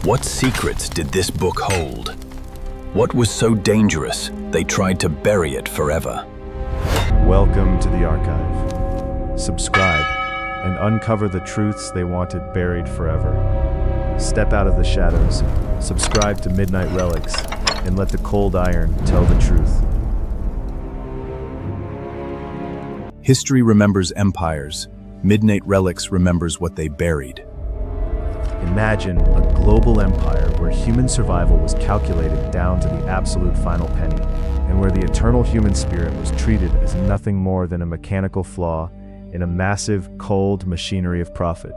What secrets did this book hold? What was so dangerous they tried to bury it forever? Welcome to the archive. Subscribe and uncover the truths they wanted buried forever. Step out of the shadows, subscribe to Midnight Relics, and let the cold iron tell the truth. History remembers empires. Midnight Relics remembers what they buried. Imagine a global empire where human survival was calculated down to the absolute final penny, and where the eternal human spirit was treated as nothing more than a mechanical flaw in a massive, cold machinery of profit.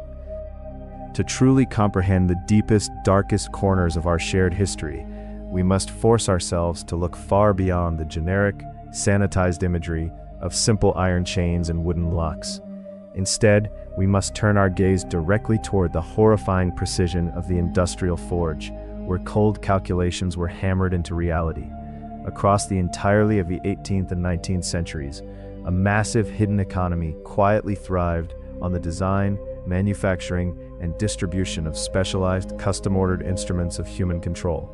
To truly comprehend the deepest, darkest corners of our shared history, we must force ourselves to look far beyond the generic, sanitized imagery of simple iron chains and wooden locks. Instead, we must turn our gaze directly toward the horrifying precision of the industrial forge, where cold calculations were hammered into reality. Across the entirety of the 18th and 19th centuries, a massive hidden economy quietly thrived on the design, manufacturing, and distribution of specialized, custom-ordered instruments of human control.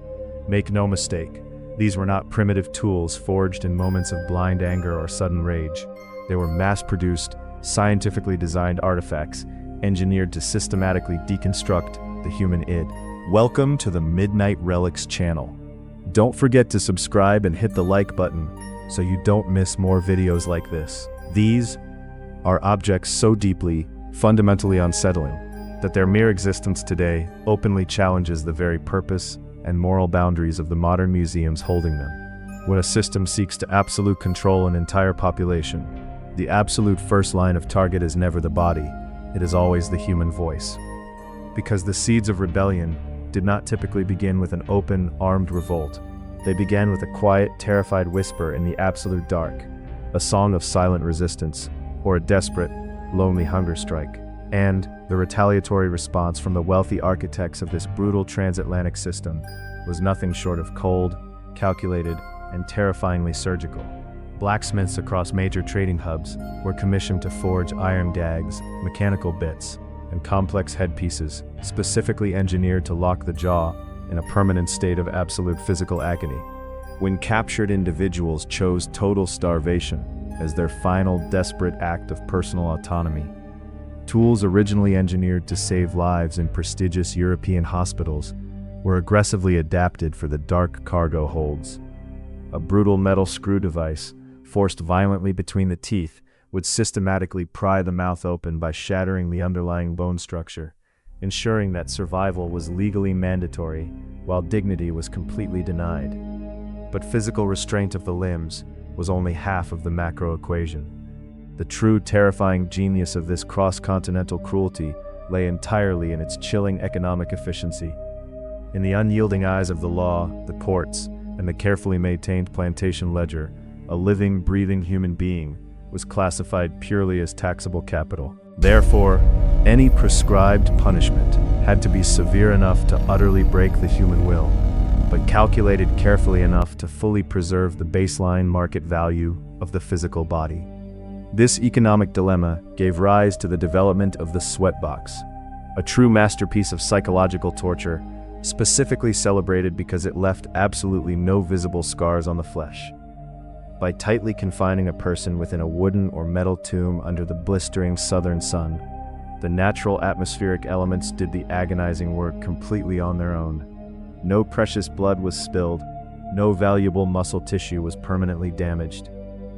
Make no mistake, these were not primitive tools forged in moments of blind anger or sudden rage. They were mass-produced, scientifically designed artifacts, engineered to systematically deconstruct the human id. Welcome to the Midnight Relics channel. Don't forget to subscribe and hit the like button so you don't miss more videos like this. These are objects so deeply, fundamentally unsettling, that their mere existence today openly challenges the very purpose and moral boundaries of the modern museums holding them. When a system seeks to absolute control an entire population, the absolute first line of target is never the body, it is always the human voice. Because the seeds of rebellion did not typically begin with an open, armed revolt. They began with a quiet, terrified whisper in the absolute dark, a song of silent resistance, or a desperate, lonely hunger strike. And the retaliatory response from the wealthy architects of this brutal transatlantic system was nothing short of cold, calculated, and terrifyingly surgical. Blacksmiths across major trading hubs were commissioned to forge iron gags, mechanical bits, and complex headpieces, specifically engineered to lock the jaw in a permanent state of absolute physical agony. When captured individuals chose total starvation as their final desperate act of personal autonomy, tools originally engineered to save lives in prestigious European hospitals were aggressively adapted for the dark cargo holds. A brutal metal screw device, forced violently between the teeth, would systematically pry the mouth open by shattering the underlying bone structure, ensuring that survival was legally mandatory while dignity was completely denied. But physical restraint of the limbs was only half of the macro equation. The true terrifying genius of this cross-continental cruelty lay entirely in its chilling economic efficiency. In the unyielding eyes of the law, the courts, and the carefully maintained plantation ledger, a living, breathing human being was classified purely as taxable capital. Therefore, any prescribed punishment had to be severe enough to utterly break the human will, but calculated carefully enough to fully preserve the baseline market value of the physical body. This economic dilemma gave rise to the development of the sweatbox, a true masterpiece of psychological torture, specifically celebrated because it left absolutely no visible scars on the flesh. By tightly confining a person within a wooden or metal tomb under the blistering southern sun, the natural atmospheric elements did the agonizing work completely on their own. No precious blood was spilled, no valuable muscle tissue was permanently damaged,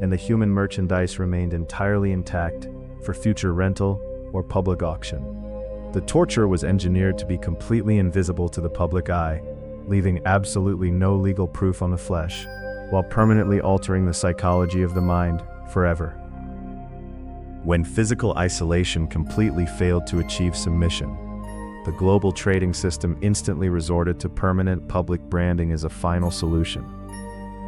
and the human merchandise remained entirely intact for future rental or public auction. The torture was engineered to be completely invisible to the public eye, leaving absolutely no legal proof on the flesh, while permanently altering the psychology of the mind forever. When physical isolation completely failed to achieve submission, the global trading system instantly resorted to permanent public branding as a final solution.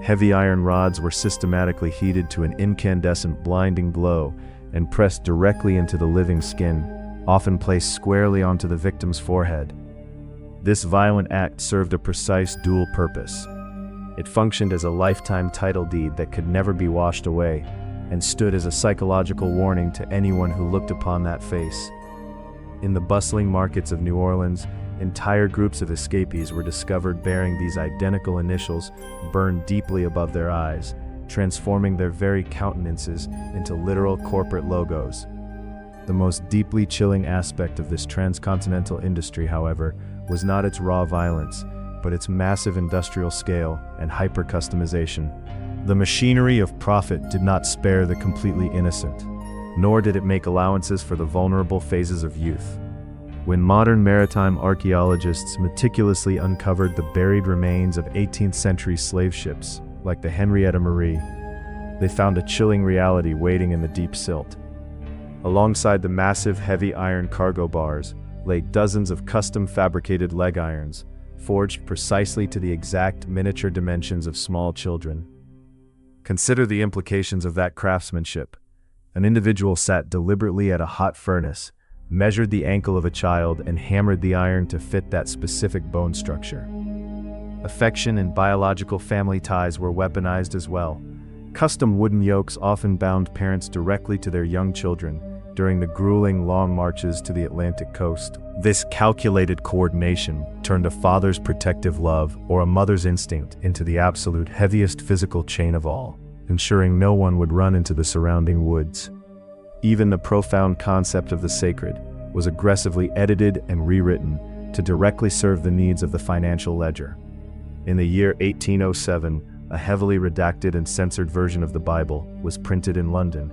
Heavy iron rods were systematically heated to an incandescent, blinding glow and pressed directly into the living skin, often placed squarely onto the victim's forehead. This violent act served a precise dual purpose. It functioned as a lifetime title deed that could never be washed away, and stood as a psychological warning to anyone who looked upon that face. In the bustling markets of New Orleans, entire groups of escapees were discovered bearing these identical initials burned deeply above their eyes, transforming their very countenances into literal corporate logos. The most deeply chilling aspect of this transcontinental industry, however, was not its raw violence, but its massive industrial scale and hyper-customization. The machinery of profit did not spare the completely innocent, nor did it make allowances for the vulnerable phases of youth. When modern maritime archaeologists meticulously uncovered the buried remains of 18th-century slave ships, like the Henrietta Marie, they found a chilling reality waiting in the deep silt. Alongside the massive heavy iron cargo bars lay dozens of custom-fabricated leg irons, forged precisely to the exact miniature dimensions of small children. Consider the implications of that craftsmanship. An individual sat deliberately at a hot furnace, measured the ankle of a child, and hammered the iron to fit that specific bone structure. Affection and biological family ties were weaponized as well. Custom wooden yokes often bound parents directly to their young children during the grueling long marches to the Atlantic coast. This calculated coordination turned a father's protective love or a mother's instinct into the absolute heaviest physical chain of all, ensuring no one would run into the surrounding woods. Even the profound concept of the sacred was aggressively edited and rewritten to directly serve the needs of the financial ledger. In the year 1807, a heavily redacted and censored version of the Bible was printed in London,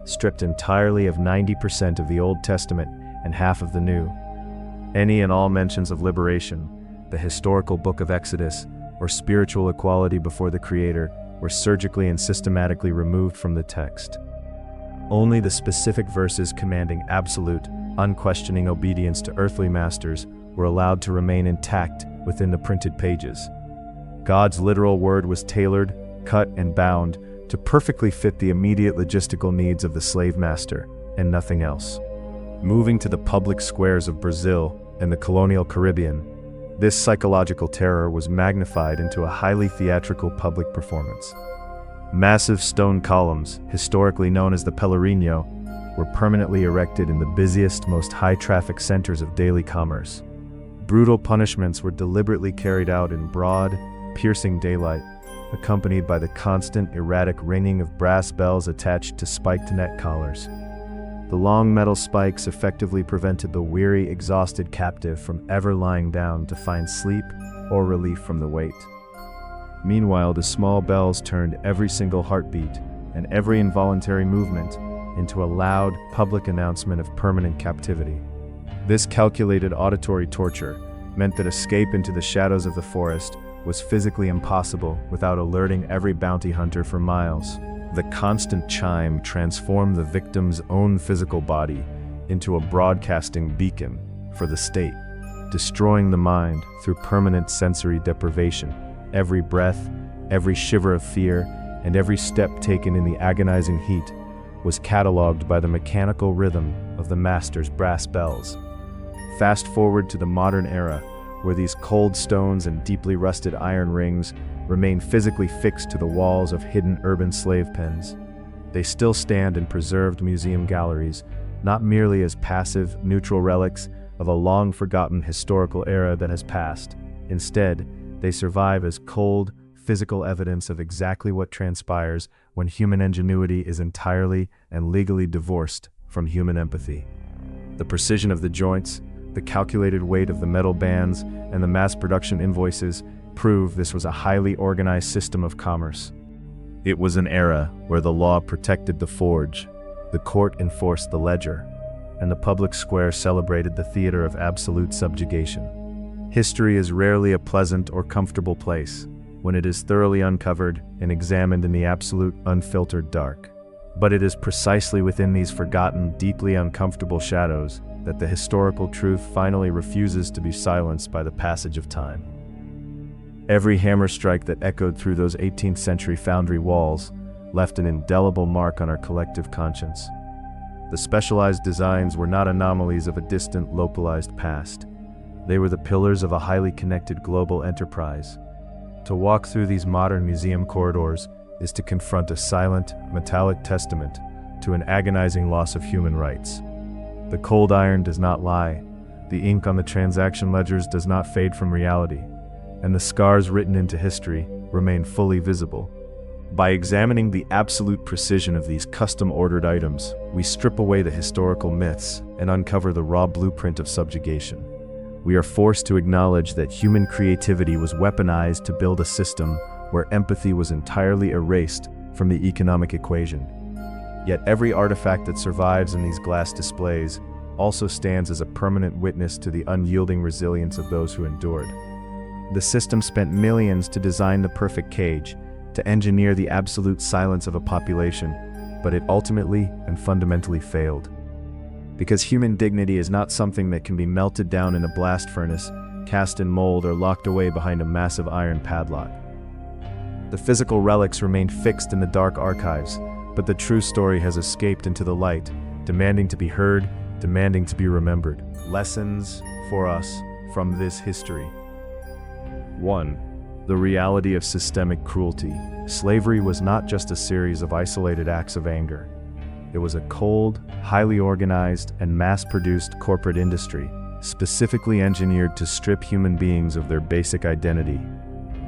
stripped entirely of 90% of the Old Testament and half of the New. Any and all mentions of liberation, the historical book of Exodus, or spiritual equality before the Creator were surgically and systematically removed from the text. Only the specific verses commanding absolute, unquestioning obedience to earthly masters were allowed to remain intact within the printed pages. God's literal word was tailored, cut, and bound to perfectly fit the immediate logistical needs of the slave master, and nothing else. Moving to the public squares of Brazil and the colonial Caribbean, this psychological terror was magnified into a highly theatrical public performance. Massive stone columns, historically known as the Pelourinho, were permanently erected in the busiest, most high-traffic centers of daily commerce. Brutal punishments were deliberately carried out in broad, piercing daylight, accompanied by the constant, erratic ringing of brass bells attached to spiked net collars. The long metal spikes effectively prevented the weary, exhausted captive from ever lying down to find sleep or relief from the weight. Meanwhile, the small bells turned every single heartbeat and every involuntary movement into a loud, public announcement of permanent captivity. This calculated auditory torture meant that escape into the shadows of the forest was physically impossible without alerting every bounty hunter for miles. The constant chime transformed the victim's own physical body into a broadcasting beacon for the state, destroying the mind through permanent sensory deprivation. Every breath, every shiver of fear, and every step taken in the agonizing heat was catalogued by the mechanical rhythm of the master's brass bells. Fast forward to the modern era, where these cold stones and deeply rusted iron rings remain physically fixed to the walls of hidden urban slave pens. They still stand in preserved museum galleries, not merely as passive, neutral relics of a long-forgotten historical era that has passed. Instead, they survive as cold, physical evidence of exactly what transpires when human ingenuity is entirely and legally divorced from human empathy. The precision of the joints, the calculated weight of the metal bands, and the mass production invoices prove this was a highly organized system of commerce. It was an era where the law protected the forge, the court enforced the ledger, and the public square celebrated the theater of absolute subjugation. History is rarely a pleasant or comfortable place when it is thoroughly uncovered and examined in the absolute, unfiltered dark. But it is precisely within these forgotten, deeply uncomfortable shadows that the historical truth finally refuses to be silenced by the passage of time. Every hammer strike that echoed through those 18th century foundry walls left an indelible mark on our collective conscience. The specialized designs were not anomalies of a distant, localized past. They were the pillars of a highly connected global enterprise. To walk through these modern museum corridors is to confront a silent, metallic testament to an agonizing loss of human rights. The cold iron does not lie. the ink on the transaction ledgers does not fade from reality, and the scars written into history remain fully visible. By examining the absolute precision of these custom-ordered items, we strip away the historical myths and uncover the raw blueprint of subjugation. We are forced to acknowledge that human creativity was weaponized to build a system where empathy was entirely erased from the economic equation. Yet every artifact that survives in these glass displays also stands as a permanent witness to the unyielding resilience of those who endured. The system spent millions to design the perfect cage, to engineer the absolute silence of a population, but it ultimately and fundamentally failed. Because human dignity is not something that can be melted down in a blast furnace, cast in mold, or locked away behind a massive iron padlock. The physical relics remain fixed in the dark archives, but the true story has escaped into the light, demanding to be heard, demanding to be remembered. Lessons for us from this history. 1. The reality of systemic cruelty. Slavery was not just a series of isolated acts of anger. It was a cold, highly organized, and mass-produced corporate industry, specifically engineered to strip human beings of their basic identity.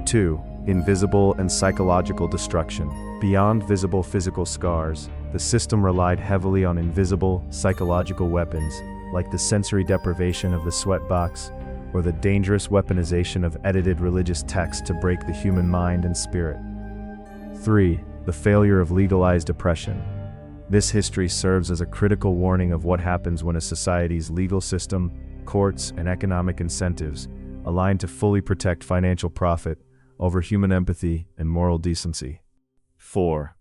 2. Invisible and psychological destruction. Beyond visible physical scars, the system relied heavily on invisible, psychological weapons, like the sensory deprivation of the sweatbox, or the dangerous weaponization of edited religious texts to break the human mind and spirit. 3. The failure of legalized oppression. This history serves as a critical warning of what happens when a society's legal system, courts, and economic incentives align to fully protect financial profit over human empathy and moral decency. 4.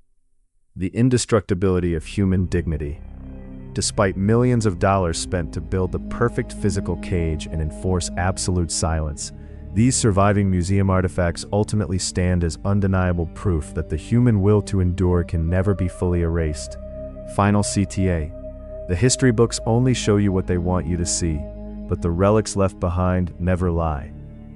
The indestructibility of human dignity. Despite millions of dollars spent to build the perfect physical cage and enforce absolute silence, these surviving museum artifacts ultimately stand as undeniable proof that the human will to endure can never be fully erased. Final CTA. The history books only show you what they want you to see, but the relics left behind never lie.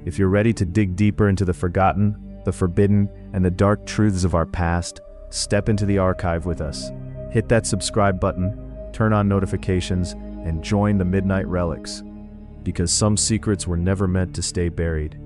If you're ready to dig deeper into the forgotten, the forbidden, and the dark truths of our past, step into the archive with us. Hit that subscribe button, turn on notifications, and join the Midnight Relics. Because some secrets were never meant to stay buried.